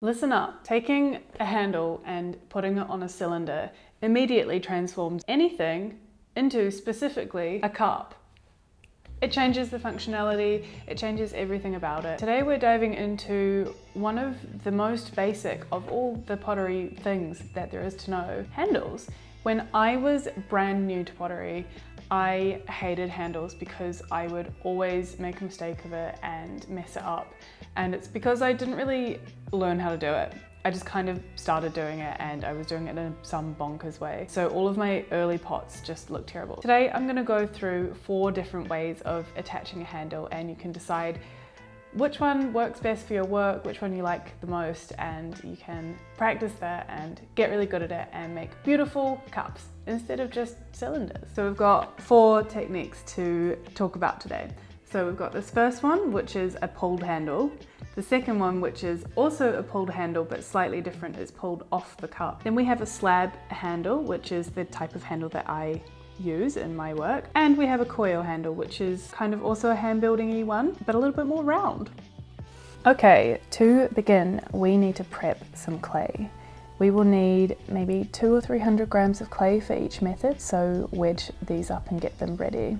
Listen up. Taking a handle and putting it on a cylinder immediately transforms anything into specifically a cup. It changes the functionality, it changes everything about it. Today we're diving into one of the most basic of all the pottery things that there is to know, handles. When I was brand new to pottery, I hated handles because I would always make a mistake of it and mess it up. And it's because I didn't really learn how to do it. I just kind of started doing it and I was doing it in some bonkers way. So all of my early pots just look terrible. Today I'm gonna go through 4 different ways of attaching a handle, and you can decide which one works best for your work, which one you like the most, and you can practice that and get really good at it and make beautiful cups instead of just cylinders. So we've got 4 techniques to talk about today. So we've got this first one, which is a pulled handle. The second one, which is also a pulled handle but slightly different, is pulled off the cup. Then we have a slab handle, which is the type of handle that I use in my work. And we have a coil handle, which is kind of also a hand building-y one, but a little bit more round. Okay, to begin, we need to prep some clay. We will need maybe 200 or 300 grams of clay for each method, so wedge these up and get them ready.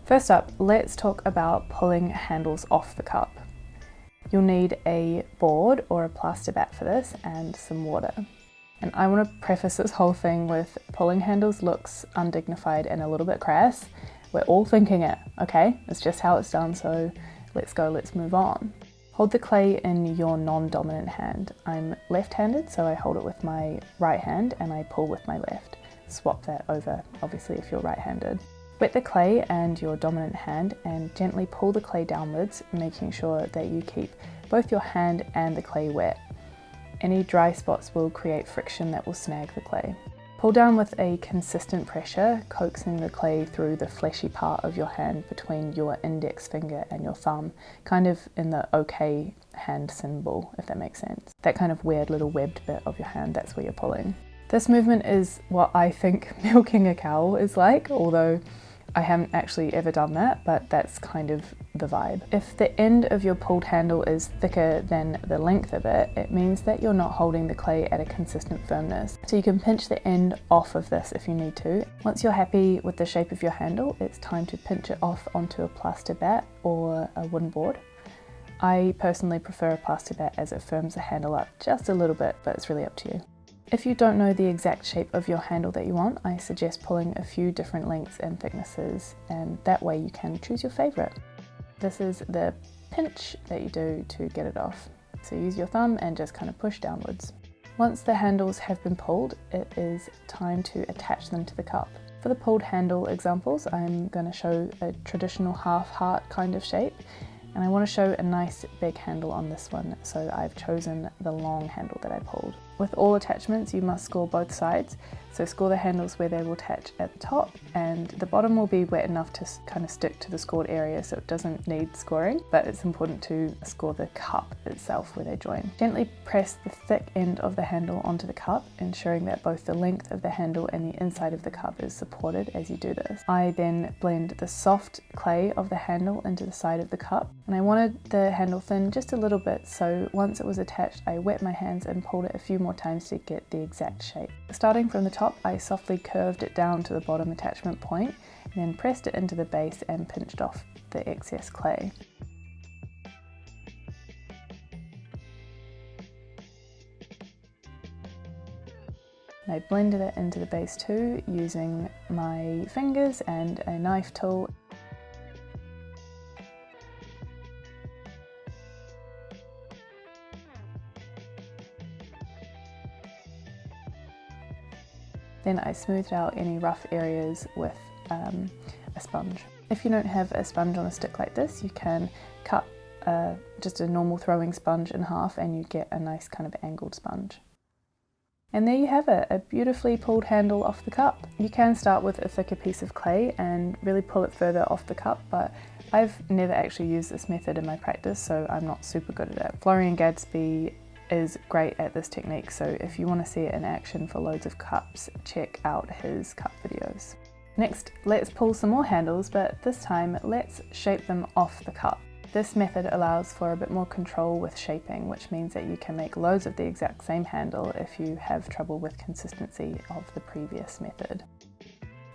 First up, let's talk about pulling handles off the cup. You'll need a board or a plaster bat for this and some water. And I want to preface this whole thing with pulling handles looks undignified and a little bit crass. We're all thinking it, okay? It's just how it's done, so let's go, let's move on. Hold the clay in your non-dominant hand. I'm left-handed, so I hold it with my right hand and I pull with my left. Swap that over, obviously, if you're right-handed. Wet the clay and your dominant hand and gently pull the clay downwards, making sure that you keep both your hand and the clay wet. Any dry spots will create friction that will snag the clay. Pull down with a consistent pressure, coaxing the clay through the fleshy part of your hand between your index finger and your thumb, kind of in the OK hand symbol, if that makes sense. That kind of weird little webbed bit of your hand, that's where you're pulling. This movement is what I think milking a cow is like, although I haven't actually ever done that, but that's kind of the vibe. If the end of your pulled handle is thicker than the length of it, it means that you're not holding the clay at a consistent firmness. So you can pinch the end off of this if you need to. Once you're happy with the shape of your handle, it's time to pinch it off onto a plaster bat or a wooden board. I personally prefer a plaster bat as it firms the handle up just a little bit, but it's really up to you. If you don't know the exact shape of your handle that you want, I suggest pulling a few different lengths and thicknesses, and that way you can choose your favorite. This is the pinch that you do to get it off. So use your thumb and just kind of push downwards. Once the handles have been pulled, it is time to attach them to the cup. For the pulled handle examples, I'm going to show a traditional half heart kind of shape, and I want to show a nice big handle on this one, so I've chosen the long handle that I pulled. With all attachments, you must score both sides, so score the handles where they will attach at the top, and the bottom will be wet enough to kind of stick to the scored area, so it doesn't need scoring, but it's important to score the cup itself where they join. Gently press the thick end of the handle onto the cup, ensuring that both the length of the handle and the inside of the cup is supported as you do this. I then blend the soft clay of the handle into the side of the cup, and I wanted the handle thin just a little bit, so once it was attached, I wet my hands and pulled it a few more times to get the exact shape. Starting from the top, I softly curved it down to the bottom attachment point, and then pressed it into the base and pinched off the excess clay. I blended it into the base too, using my fingers and a knife tool. Then I smoothed out any rough areas with a sponge. If you don't have a sponge on a stick like this, you can cut just a normal throwing sponge in half and you get a nice kind of angled sponge. And there you have it, a beautifully pulled handle off the cup. You can start with a thicker piece of clay and really pull it further off the cup, but I've never actually used this method in my practice, so I'm not super good at it. Florian Gadsby is great at this technique, so if you want to see it in action for loads of cups, check out his cup videos. Next, let's pull some more handles, but this time let's shape them off the cup. This method allows for a bit more control with shaping, which means that you can make loads of the exact same handle if you have trouble with consistency of the previous method.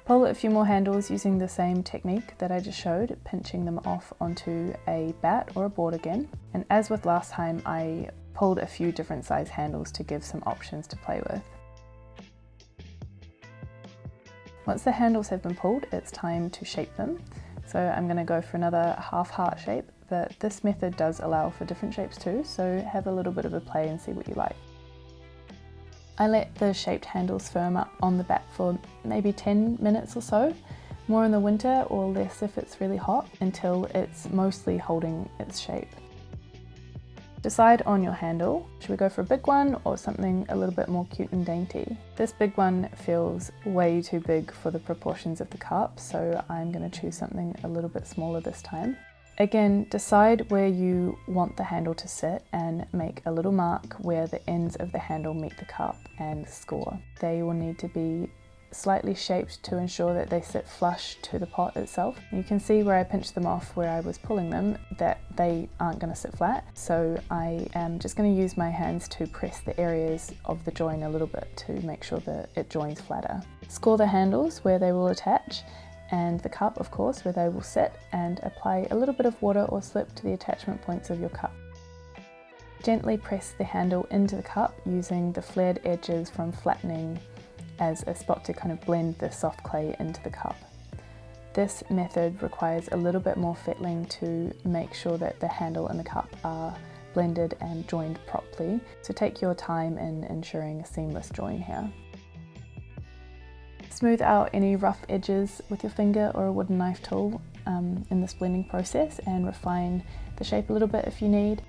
Pull a few more handles using the same technique that I just showed, pinching them off onto a bat or a board again. And as with last time, I pulled a few different size handles to give some options to play with. Once the handles have been pulled, it's time to shape them. So I'm going to go for another half heart shape, but this method does allow for different shapes too, so have a little bit of a play and see what you like. I let the shaped handles firm up on the bat for maybe 10 minutes or so, more in the winter or less if it's really hot, until it's mostly holding its shape. Decide on your handle. Should we go for a big one or something a little bit more cute and dainty? This big one feels way too big for the proportions of the cup, so I'm going to choose something a little bit smaller this time. Again, decide where you want the handle to sit and make a little mark where the ends of the handle meet the cup and score. They will need to be slightly shaped to ensure that they sit flush to the pot itself. You can see where I pinched them off where I was pulling them that they aren't going to sit flat, so I am just going to use my hands to press the areas of the join a little bit to make sure that it joins flatter. Score the handles where they will attach and the cup, of course, where they will sit, and apply a little bit of water or slip to the attachment points of your cup. Gently press the handle into the cup using the flared edges from flattening as a spot to kind of blend the soft clay into the cup. This method requires a little bit more fettling to make sure that the handle and the cup are blended and joined properly, so take your time in ensuring a seamless join here. Smooth out any rough edges with your finger or a wooden knife tool in this blending process, and refine the shape a little bit if you need.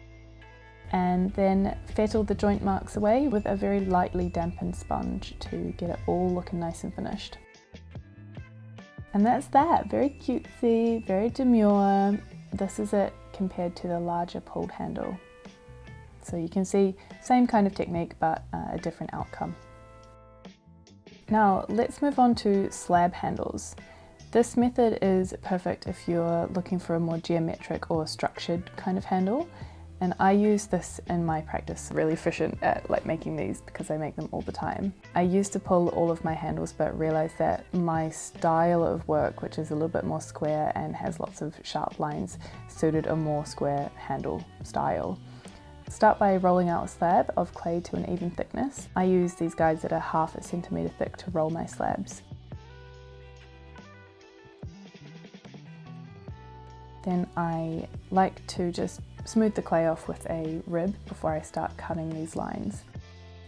And then fettle the joint marks away with a very lightly dampened sponge to get it all looking nice and finished. And that's that. Very cutesy, very demure. This is it compared to the larger pulled handle. So you can see, same kind of technique, but a different outcome. Now let's move on to slab handles. This method is perfect if you're looking for a more geometric or structured kind of handle. And I use this in my practice. Really efficient at making these because I make them all the time. I used to pull all of my handles, but realized that my style of work, which is a little bit more square and has lots of sharp lines, suited a more square handle style. Start by rolling out a slab of clay to an even thickness. I use these guides that are 1/2 centimeter thick to roll my slabs. Then I like to just smooth the clay off with a rib before I start cutting these lines.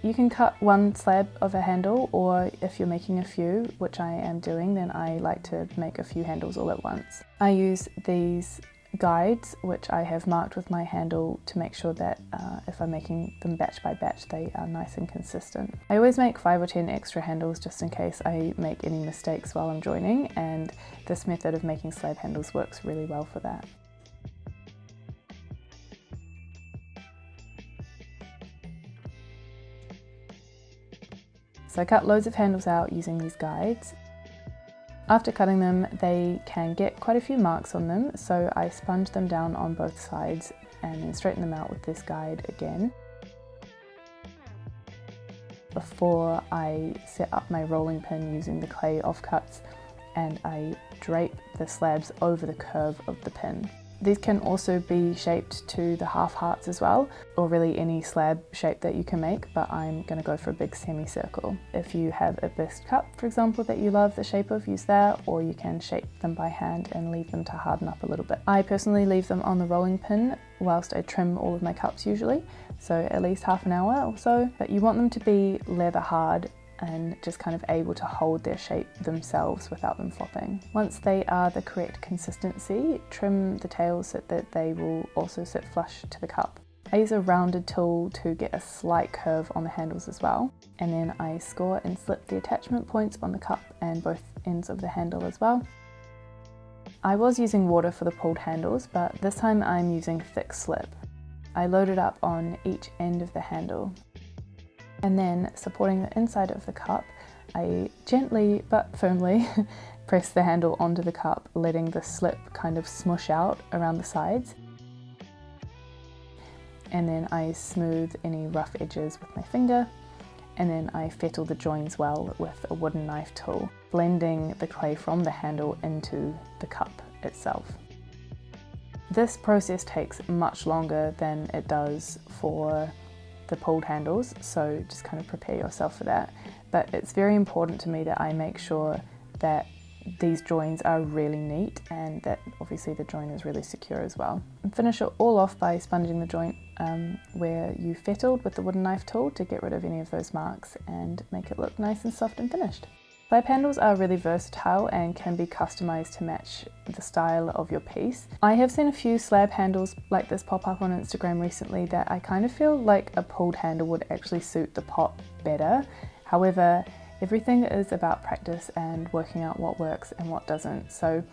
You can cut one slab of a handle, or if you're making a few, which I am doing, then I like to make a few handles all at once. I use these guides, which I have marked with my handle to make sure that if I'm making them batch by batch, they are nice and consistent. I always make 5 or 10 extra handles just in case I make any mistakes while I'm joining, and this method of making slab handles works really well for that. So I cut loads of handles out using these guides. After cutting them, they can get quite a few marks on them, so I sponge them down on both sides and then straighten them out with this guide again. Before I set up my rolling pin using the clay offcuts, and I drape the slabs over the curve of the pin. These can also be shaped to the half hearts as well, or really any slab shape that you can make, but I'm going to go for a big semicircle. If you have a bisque cup, for example, that you love the shape of, use that, or you can shape them by hand and leave them to harden up a little bit. I personally leave them on the rolling pin whilst I trim all of my cups usually, so at least half an hour or so, but you want them to be leather hard and just kind of able to hold their shape themselves without them flopping. Once they are the correct consistency, trim the tails so that they will also sit flush to the cup. I use a rounded tool to get a slight curve on the handles as well, and then I score and slip the attachment points on the cup and both ends of the handle as well. I was using water for the pulled handles, but this time I'm using thick slip. I load it up on each end of the handle. And then, supporting the inside of the cup, I gently but firmly press the handle onto the cup, letting the slip kind of smush out around the sides. And then I smooth any rough edges with my finger, and then I fettle the joins well with a wooden knife tool, blending the clay from the handle into the cup itself. This process takes much longer than it does for the pulled handles, so just kind of prepare yourself for that. But it's very important to me that I make sure that these joins are really neat and that obviously the joint is really secure as well. And finish it all off by sponging the joint where you fettled with the wooden knife tool to get rid of any of those marks and make it look nice and soft and finished. Slab handles are really versatile and can be customized to match the style of your piece. I have seen a few slab handles like this pop up on Instagram recently that I kind of feel like a pulled handle would actually suit the pot better. However, everything is about practice and working out what works and what doesn't. So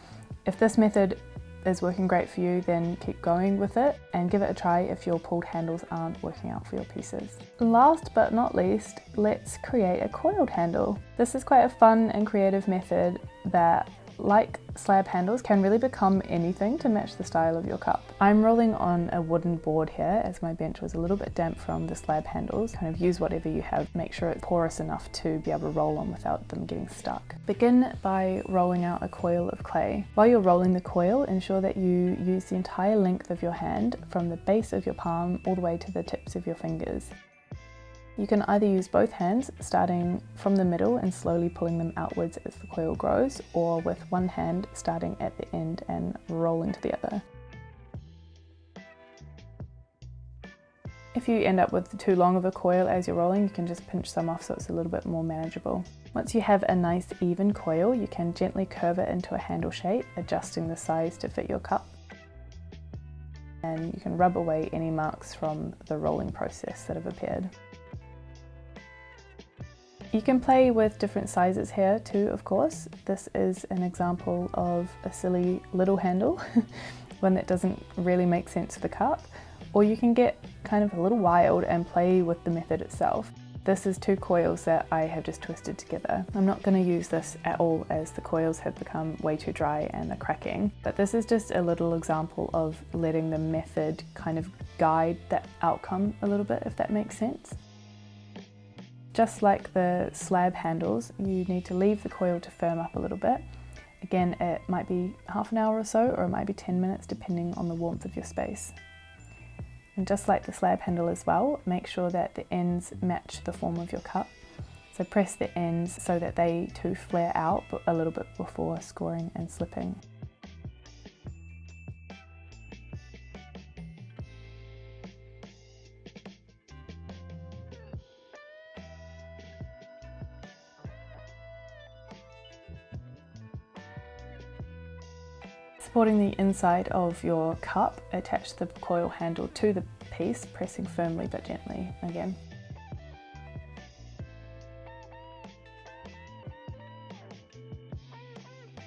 if this method is working great for you, then keep going with it and give it a try if your pulled handles aren't working out for your pieces. Last but not least, let's create a coiled handle. This is quite a fun and creative method that, like slab handles, can really become anything to match the style of your cup. I'm rolling on a wooden board here as my bench was a little bit damp from the slab handles. Kind of use whatever you have, make sure it's porous enough to be able to roll on without them getting stuck. Begin by rolling out a coil of clay. While you're rolling the coil, ensure that you use the entire length of your hand from the base of your palm all the way to the tips of your fingers. You can either use both hands, starting from the middle and slowly pulling them outwards as the coil grows, or with one hand starting at the end and rolling to the other. If you end up with too long of a coil as you're rolling, you can just pinch some off so it's a little bit more manageable. Once you have a nice even coil, you can gently curve it into a handle shape, adjusting the size to fit your cup. And you can rub away any marks from the rolling process that have appeared. You can play with different sizes here too, of course. This is an example of a silly little handle, one that doesn't really make sense for the cup, or you can get kind of a little wild and play with the method itself. This is two coils that I have just twisted together. I'm not going to use this at all as the coils have become way too dry and they're cracking, but this is just a little example of letting the method kind of guide that outcome a little bit, if that makes sense. Just like the slab handles, you need to leave the coil to firm up a little bit. Again, it might be half an hour or so, or it might be 10 minutes depending on the warmth of your space. And just like the slab handle as well, make sure that the ends match the form of your cup. So press the ends so that they too flare out a little bit before scoring and slipping. Supporting the inside of your cup, attach the coil handle to the piece, pressing firmly but gently again.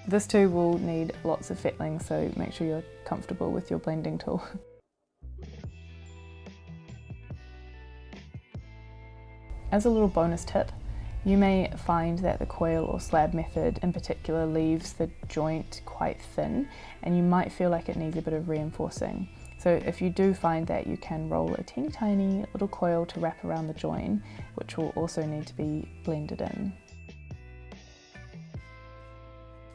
This too will need lots of fettling, so make sure you're comfortable with your blending tool. As a little bonus tip, you may find that the coil or slab method in particular leaves the joint quite thin and you might feel like it needs a bit of reinforcing. So if you do find that, you can roll a teeny tiny little coil to wrap around the join, which will also need to be blended in.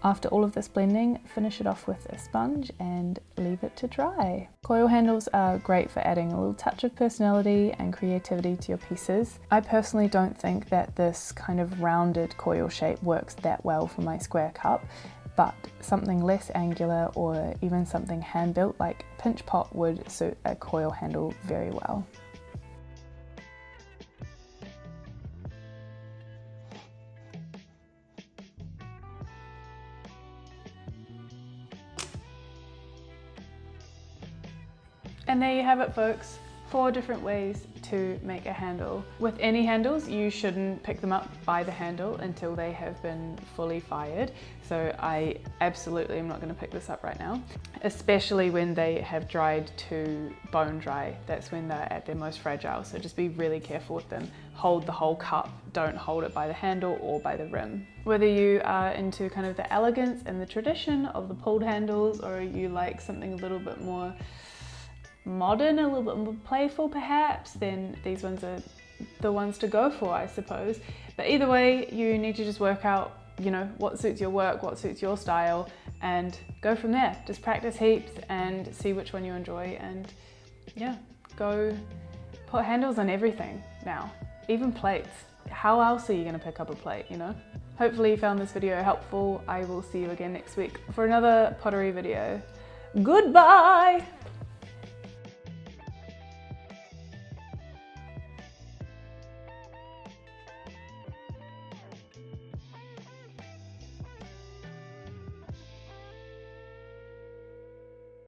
After all of this blending, finish it off with a sponge and leave it to dry. Coil handles are great for adding a little touch of personality and creativity to your pieces. I personally don't think that this kind of rounded coil shape works that well for my square cup, but something less angular or even something hand-built like a pinch pot would suit a coil handle very well. And there you have it, folks. 4 different ways to make a handle. With any handles, you shouldn't pick them up by the handle until they have been fully fired. So I absolutely am not going to pick this up right now, especially when they have dried to bone dry. That's when they're at their most fragile. So just be really careful with them. Hold the whole cup, don't hold it by the handle or by the rim. Whether you are into kind of the elegance and the tradition of the pulled handles, or you like something a little bit more modern, a little bit more playful perhaps, then these ones are the ones to go for, I suppose. But either way, you need to just work out, you know, what suits your work, what suits your style, and go from there. Just practice heaps and see which one you enjoy, and yeah, go put handles on everything now, even plates. How else are you going to pick up a plate, you know? Hopefully you found this video helpful. I will see you again next week for another pottery video. Goodbye!